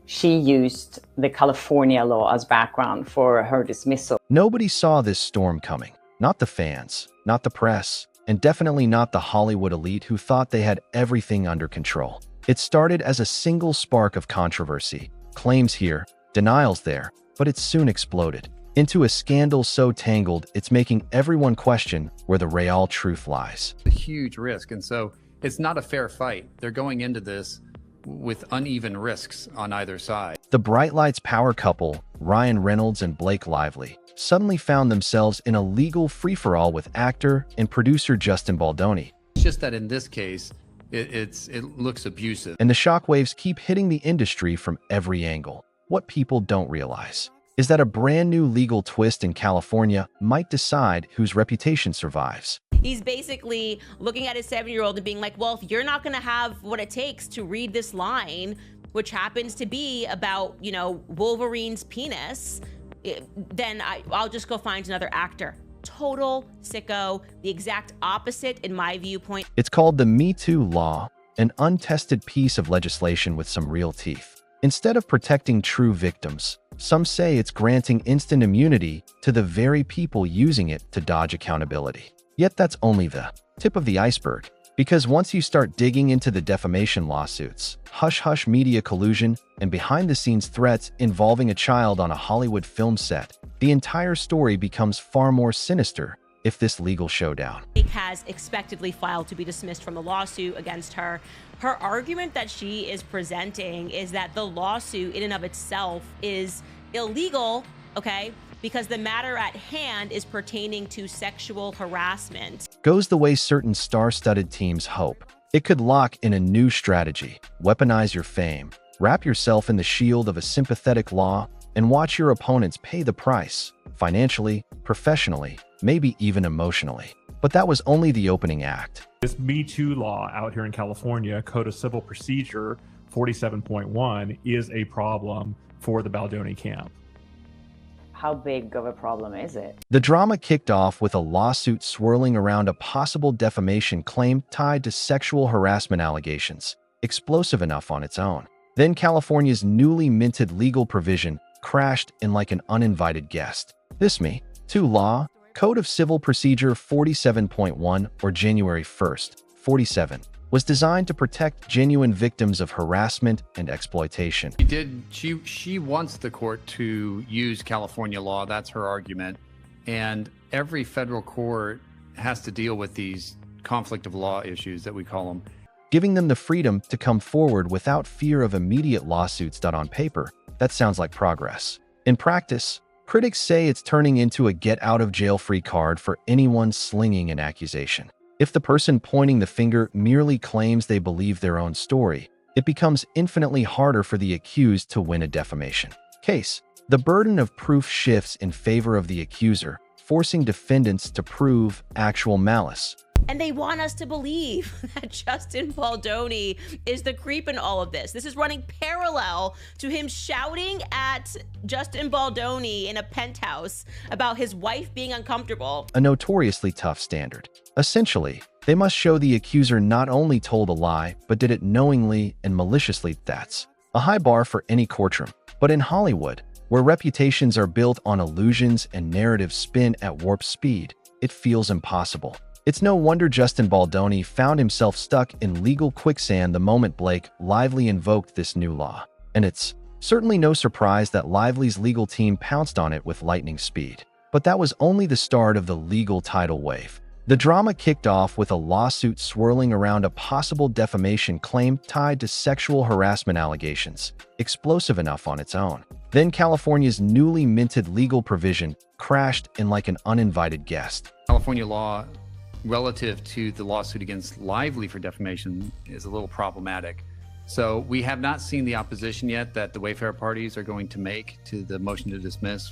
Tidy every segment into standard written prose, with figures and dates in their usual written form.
she used the California law as background for her dismissal. Nobody saw this storm coming. Not the fans, not the press, and definitely not the Hollywood elite who thought they had everything under control. It started as a single spark of controversy, claims here, denials there, but it soon exploded into a scandal so tangled it's making everyone question where the real truth lies. A huge risk, and so it's not a fair fight. They're going into this with uneven risks on either side. The Bright Lights power couple, Reynolds and Blake Lively, suddenly found themselves in a legal free-for-all with actor and producer Justin Baldoni. It's just that in this case, it looks abusive. And the shockwaves keep hitting the industry from every angle. What people don't realize is that a brand new legal twist in California might decide whose reputation survives. He's basically looking at his 7-year-old and being like, well, if you're not going to have what it takes to read this line, which happens to be about, you know, Wolverine's penis, then I'll just go find another actor. Total sicko, the exact opposite in my viewpoint. It's called the Me Too law, an untested piece of legislation with some real teeth. Instead of protecting true victims, some say it's granting instant immunity to the very people using it to dodge accountability. Yet that's only the tip of the iceberg, because once you start digging into the defamation lawsuits, hush-hush media collusion, and behind-the-scenes threats involving a child on a Hollywood film set, the entire story becomes far more sinister if this legal showdown. Blake has expectedly filed to be dismissed from the lawsuit against her. Her argument that she is presenting is that the lawsuit in and of itself is illegal, okay, because the matter at hand is pertaining to sexual harassment. Goes the way certain star-studded teams hope. It could lock in a new strategy, weaponize your fame, wrap yourself in the shield of a sympathetic law, and watch your opponents pay the price, financially, professionally, maybe even emotionally. But that was only the opening act. This Me Too law out here in California, Code of Civil Procedure 47.1, is a problem for the Baldoni camp. How big of a problem is it? The drama kicked off with a lawsuit swirling around a possible defamation claim tied to sexual harassment allegations, explosive enough on its own. Then California's newly minted legal provision crashed in like an uninvited guest. This Me Too law, Code of Civil Procedure 47.1, or January 1st, 47, was designed to protect genuine victims of harassment and exploitation. She wants the court to use California law. That's her argument. And every federal court has to deal with these conflict of law issues that we call them. Giving them the freedom to come forward without fear of immediate lawsuits. On paper, that sounds like progress. In practice, critics say it's turning into a get-out-of-jail-free card for anyone slinging an accusation. If the person pointing the finger merely claims they believe their own story, it becomes infinitely harder for the accused to win a defamation case. The burden of proof shifts in favor of the accuser, forcing defendants to prove actual malice. And they want us to believe that Justin Baldoni is the creep in all of this. This is running parallel to him shouting at Justin Baldoni in a penthouse about his wife being uncomfortable. A notoriously tough standard. Essentially, they must show the accuser not only told a lie, but did it knowingly and maliciously. That's a high bar for any courtroom. But in Hollywood, where reputations are built on illusions and narratives spin at warp speed, it feels impossible. It's no wonder Justin Baldoni found himself stuck in legal quicksand the moment Blake Lively invoked this new law. And it's certainly no surprise that Lively's legal team pounced on it with lightning speed. But that was only the start of the legal tidal wave. The drama kicked off with a lawsuit swirling around a possible defamation claim tied to sexual harassment allegations, explosive enough on its own. Then California's newly minted legal provision crashed in like an uninvited guest. California law relative to the lawsuit against Lively for defamation is a little problematic. So we have not seen the opposition yet that the Wayfair parties are going to make to the motion to dismiss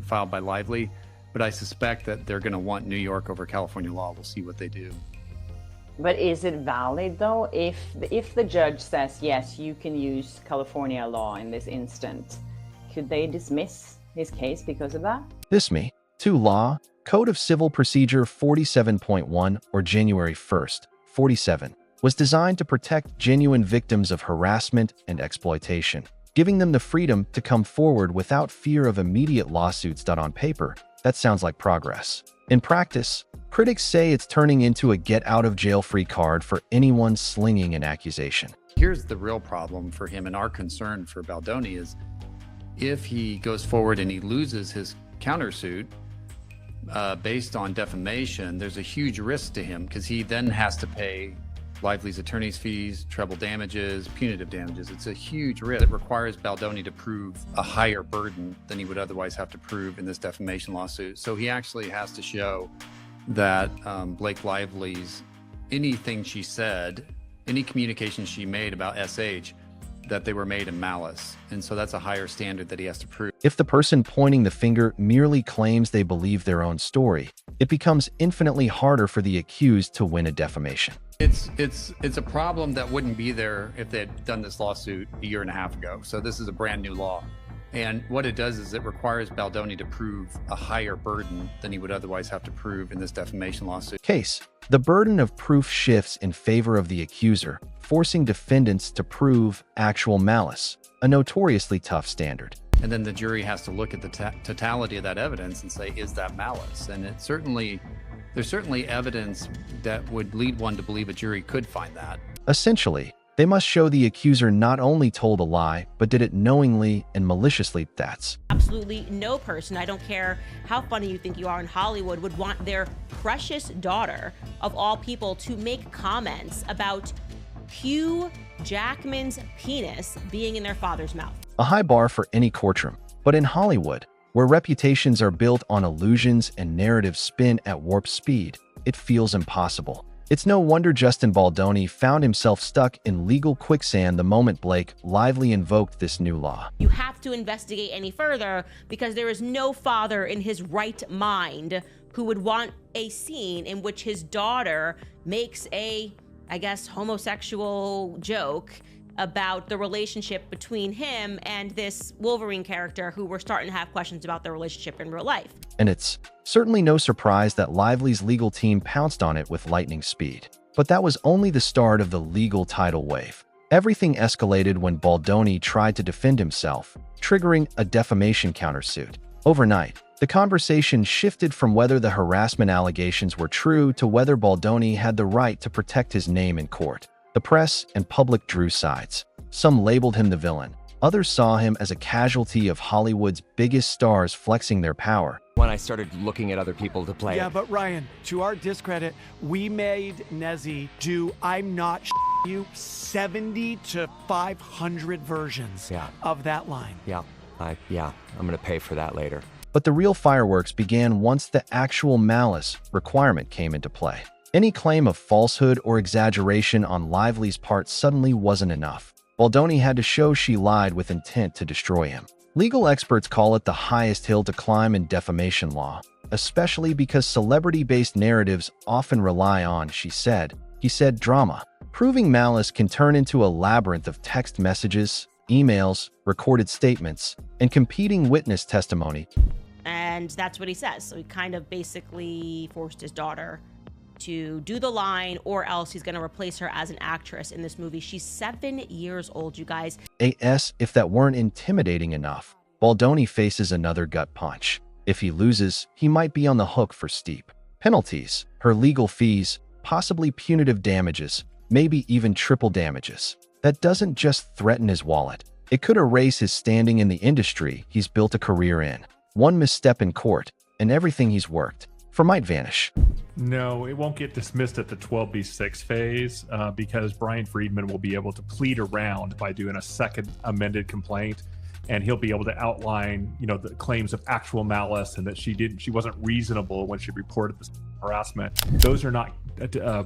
filed by Lively, but I suspect that they're going to want New York over California law. We'll see what they do. But is it valid though? If the judge says, yes, you can use California law in this instant, could they dismiss his case because of that? This Me Too law, Code of Civil Procedure 47.1, or January 1st, 47, was designed to protect genuine victims of harassment and exploitation. giving them the freedom to come forward without fear of immediate lawsuits. On paper, that sounds like progress. In practice, critics say it's turning into a get-out-of-jail-free card for anyone slinging an accusation. Here's the real problem for him, and our concern for Baldoni is if he goes forward and he loses his countersuit based on defamation, there's a huge risk to him because he then has to pay Lively's attorney's fees, treble damages, punitive damages. It's a huge risk. It requires Baldoni to prove a higher burden than he would otherwise have to prove in this defamation lawsuit. So he actually has to show that Blake Lively's, anything she said, any communication she made about SH, that they were made in malice. And so that's a higher standard that he has to prove. If the person pointing the finger merely claims they believe their own story, it becomes infinitely harder for the accused to win a defamation. It's a problem that wouldn't be there if they had done this lawsuit a year and a half ago. So this is a brand new law. And what it does is it requires Baldoni to prove a higher burden than he would otherwise have to prove in this defamation lawsuit. Case: the burden of proof shifts in favor of the accuser, forcing defendants to prove actual malice, a notoriously tough standard. And then the jury has to look at the totality of that evidence and say, is that malice? And there's certainly evidence that would lead one to believe a jury could find that. Essentially, they must show the accuser not only told a lie, but did it knowingly and maliciously. That's Absolutely no person, I don't care how funny you think you are in Hollywood, would want their precious daughter, of all people, to make comments about Hugh Jackman's penis being in their father's mouth. a high bar for any courtroom. But in Hollywood, where reputations are built on illusions and narratives spin at warp speed, it feels impossible. It's no wonder Justin Baldoni found himself stuck in legal quicksand the moment Blake Lively invoked this new law. You have to investigate any further because there is no father in his right mind who would want a scene in which his daughter makes a, I guess, homosexual joke about the relationship between him and this Wolverine character who we're starting to have questions about their relationship in real life. And it's certainly no surprise that Lively's legal team pounced on it with lightning speed. But that was only the start of the legal tidal wave. Everything escalated when Baldoni tried to defend himself, triggering a defamation countersuit. Overnight, the conversation shifted from whether the harassment allegations were true to whether Baldoni had the right to protect his name in court. The press and public drew sides. Some labeled him the villain. Others saw him as a casualty of Hollywood's biggest stars flexing their power. When I started looking at other people to play Yeah, but Ryan, to our discredit, we made Nezzy do I'm not you 70 to 500 versions of that line. I'm gonna pay for that later. But the real fireworks began once the actual malice requirement came into play. Any claim of falsehood or exaggeration on Lively's part suddenly wasn't enough. Baldoni had to show she lied with intent to destroy him. Legal experts call it the highest hill to climb in defamation law, especially because celebrity-based narratives often rely on she said, he said drama. Proving malice can turn into a labyrinth of text messages, emails, recorded statements, and competing witness testimony. And that's what he says. So he kind of basically forced his daughter to do the line, or else he's going to replace her as an actress in this movie. She's 7 years old, you guys. If that weren't intimidating enough, Baldoni faces another gut punch. If he loses, he might be on the hook for steep penalties, her legal fees, possibly punitive damages, maybe even triple damages. That doesn't just threaten his wallet. It could erase his standing in the industry he's built a career in. One misstep in court, and everything he's worked for might vanish. No, it won't get dismissed at the 12B6 phase because Brian Friedman will be able to plead around by doing a second amended complaint, and he'll be able to outline, the claims of actual malice and that she wasn't reasonable when she reported this harassment. Those are not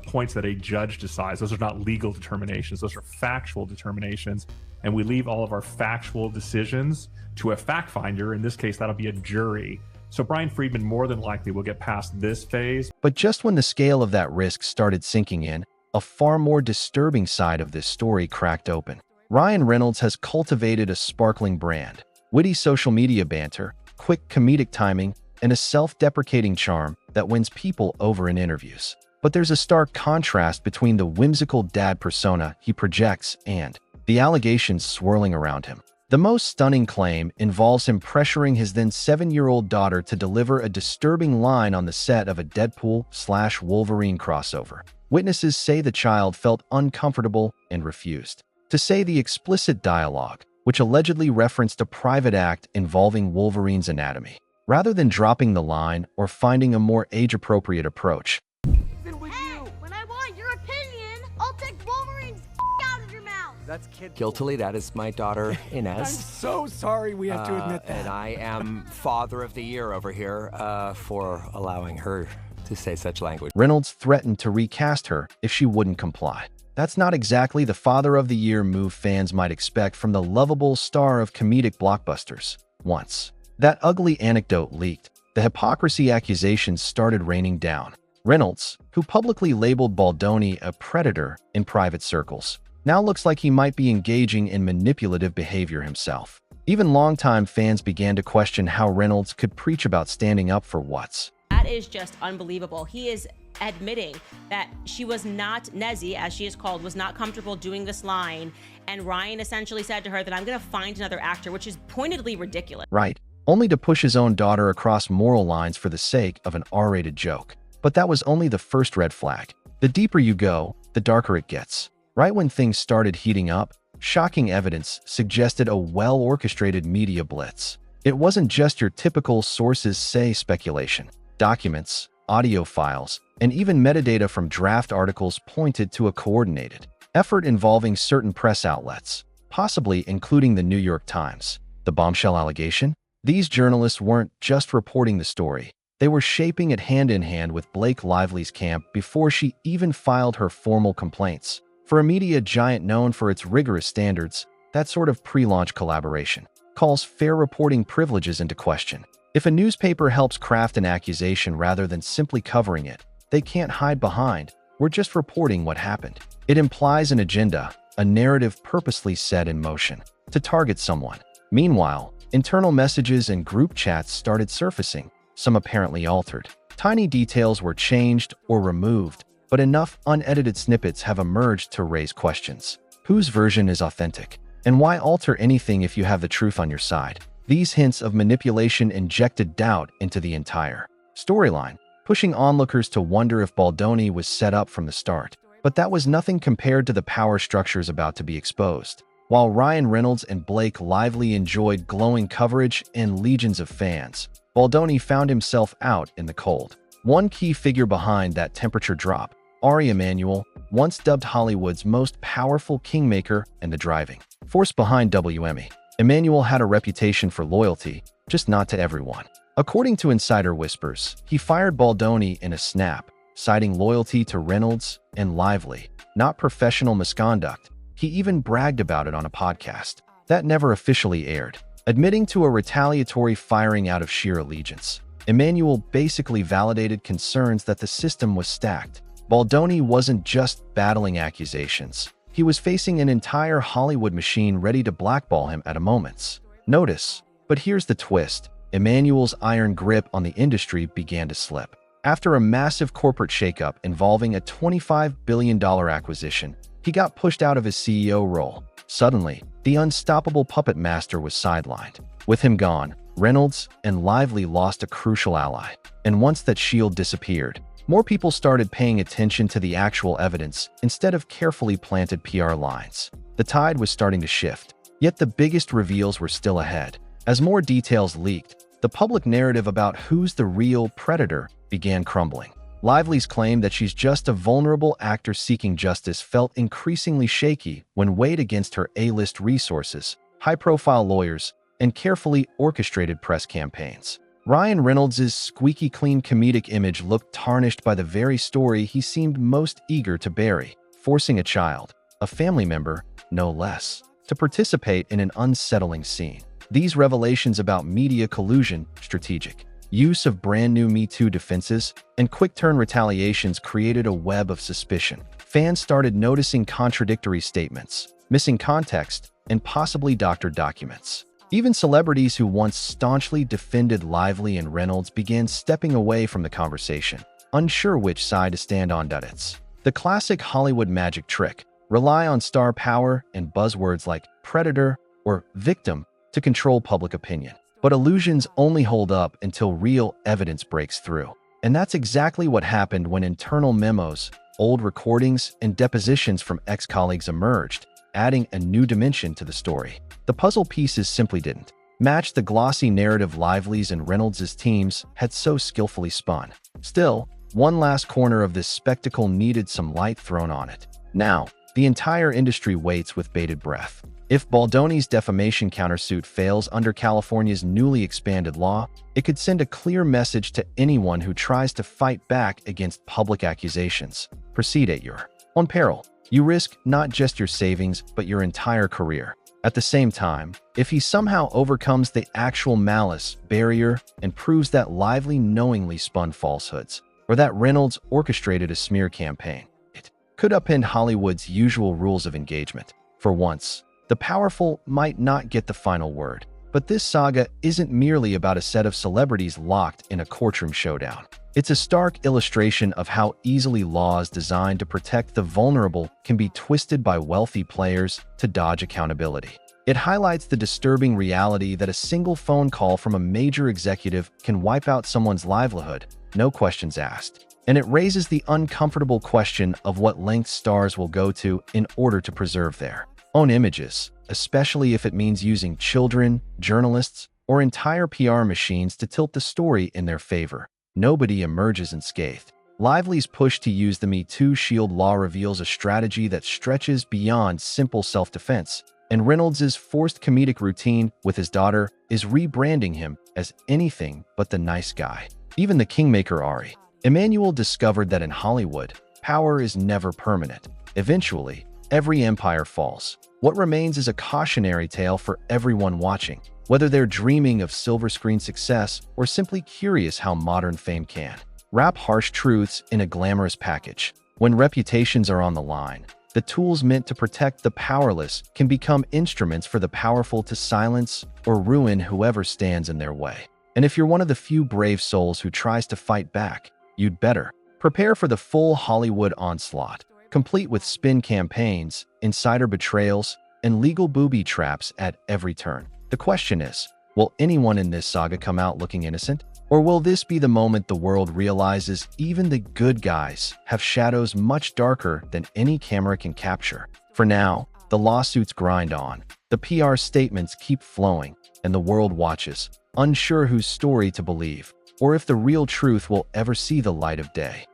points that a judge decides. Those are not legal determinations. Those are factual determinations, and we leave all of our factual decisions to a fact finder. In this case, that'll be a jury. So Brian Friedman more than likely will get past this phase. But just when the scale of that risk started sinking in, a far more disturbing side of this story cracked open. Ryan Reynolds has cultivated a sparkling brand, witty social media banter, quick comedic timing, and a self-deprecating charm that wins people over in interviews. But there's a stark contrast between the whimsical dad persona he projects and the allegations swirling around him. The most stunning claim involves him pressuring his then 7-year-old daughter to deliver a disturbing line on the set of a Deadpool/Wolverine crossover. Witnesses say the child felt uncomfortable and refused to say the explicit dialogue, which allegedly referenced a private act involving Wolverine's anatomy. Rather than dropping the line or finding a more age-appropriate approach, when I want your opinion, I'll take Wolverine's out of your mouth. That's kid. Guiltily, that is my daughter, I'm Inez. so sorry we have to admit that. And I am Father of the Year over here for allowing her to say such language. Reynolds threatened to recast her if she wouldn't comply. That's not exactly the Father of the Year move fans might expect from the lovable star of comedic blockbusters. Once that ugly anecdote leaked, the hypocrisy accusations started raining down. Reynolds, who publicly labeled Baldoni a predator in private circles, now looks like he might be engaging in manipulative behavior himself. Even longtime fans began to question how Reynolds could preach about standing up for what's. That is just unbelievable. He is admitting that she was not, Nezzy, as she is called, was not comfortable doing this line. And Ryan essentially said to her that I'm going to find another actor, which is pointedly ridiculous. Right, only to push his own daughter across moral lines for the sake of an R-rated joke. But that was only the first red flag. The deeper you go, the darker it gets. Right when things started heating up, shocking evidence suggested a well-orchestrated media blitz. It wasn't just your typical sources say speculation. Documents, audio files, and even metadata from draft articles pointed to a coordinated effort involving certain press outlets, possibly including the New York Times. The bombshell allegation? These journalists weren't just reporting the story. They were shaping it hand-in-hand with Blake Lively's camp before she even filed her formal complaints. For a media giant known for its rigorous standards, that sort of pre-launch collaboration calls fair reporting privileges into question. If a newspaper helps craft an accusation rather than simply covering it, they can't hide behind, "We're just reporting what happened." It implies an agenda, a narrative purposely set in motion to target someone. Meanwhile, internal messages and group chats started surfacing, some apparently altered. Tiny details were changed or removed, but enough unedited snippets have emerged to raise questions. Whose version is authentic? And why alter anything if you have the truth on your side? These hints of manipulation injected doubt into the entire storyline, pushing onlookers to wonder if Baldoni was set up from the start. But that was nothing compared to the power structures about to be exposed. While Ryan Reynolds and Blake Lively enjoyed glowing coverage and legions of fans, Baldoni found himself out in the cold. One key figure behind that temperature drop, Ari Emanuel, once dubbed Hollywood's most powerful kingmaker and the driving force behind WME. Emanuel had a reputation for loyalty, just not to everyone. According to insider whispers, he fired Baldoni in a snap, citing loyalty to Reynolds and Lively, not professional misconduct. He even bragged about it on a podcast that never officially aired, admitting to a retaliatory firing out of sheer allegiance. Emanuel basically validated concerns that the system was stacked. Baldoni wasn't just battling accusations. He was facing an entire Hollywood machine ready to blackball him at a moment's notice. But here's the twist. Emanuel's iron grip on the industry began to slip. After a massive corporate shakeup involving a $25 billion acquisition, he got pushed out of his CEO role. Suddenly, the unstoppable puppet master was sidelined. With him gone, Reynolds and Lively lost a crucial ally. And once that shield disappeared, more people started paying attention to the actual evidence instead of carefully planted PR lines. The tide was starting to shift, yet the biggest reveals were still ahead. As more details leaked, the public narrative about who's the real predator began crumbling. Lively's claim that she's just a vulnerable actor seeking justice felt increasingly shaky when weighed against her A-list resources, high-profile lawyers, and carefully orchestrated press campaigns. Ryan Reynolds' squeaky clean comedic image looked tarnished by the very story he seemed most eager to bury, forcing a child, a family member, no less, to participate in an unsettling scene. These revelations about media collusion, strategic use of brand new Me Too defenses, and quick-turn retaliations created a web of suspicion. Fans started noticing contradictory statements, missing context, and possibly doctored documents. Even celebrities who once staunchly defended Lively and Reynolds began stepping away from the conversation, unsure which side to stand on. It's the classic Hollywood magic trick: rely on star power and buzzwords like predator or victim to control public opinion. But illusions only hold up until real evidence breaks through. And that's exactly what happened when internal memos, old recordings, and depositions from ex-colleagues emerged, adding a new dimension to the story. The puzzle pieces simply didn't match the glossy narrative Lively's and Reynolds' teams had so skillfully spun. Still, one last corner of this spectacle needed some light thrown on it. Now, the entire industry waits with bated breath. If Baldoni's defamation countersuit fails under California's newly expanded law, it could send a clear message to anyone who tries to fight back against public accusations. Proceed at your own peril. You risk not just your savings, but your entire career. At the same time, if he somehow overcomes the actual malice barrier and proves that Lively knowingly spun falsehoods, or that Reynolds orchestrated a smear campaign, it could upend Hollywood's usual rules of engagement. For once, the powerful might not get the final word. But this saga isn't merely about a set of celebrities locked in a courtroom showdown. It's a stark illustration of how easily laws designed to protect the vulnerable can be twisted by wealthy players to dodge accountability. It highlights the disturbing reality that a single phone call from a major executive can wipe out someone's livelihood, no questions asked. And it raises the uncomfortable question of what lengths stars will go to in order to preserve their own images, especially if it means using children, journalists, or entire PR machines to tilt the story in their favor. Nobody emerges unscathed. Lively's push to use the Me Too Shield law reveals a strategy that stretches beyond simple self-defense, and Reynolds' forced comedic routine with his daughter is rebranding him as anything but the nice guy. Even the kingmaker Ari Emanuel discovered that in Hollywood, power is never permanent. Eventually, every empire falls. What remains is a cautionary tale for everyone watching, whether they're dreaming of silver screen success or simply curious how modern fame can wrap harsh truths in a glamorous package. When reputations are on the line, the tools meant to protect the powerless can become instruments for the powerful to silence or ruin whoever stands in their way. And if you're one of the few brave souls who tries to fight back, you'd better prepare for the full Hollywood onslaught, complete with spin campaigns, insider betrayals, and legal booby traps at every turn. The question is, will anyone in this saga come out looking innocent? Or will this be the moment the world realizes even the good guys have shadows much darker than any camera can capture? For now, the lawsuits grind on, the PR statements keep flowing, and the world watches, unsure whose story to believe, or if the real truth will ever see the light of day.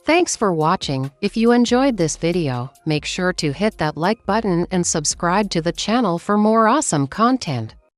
Thanks for watching. If you enjoyed this video, make sure to hit that like button and subscribe to the channel for more awesome content.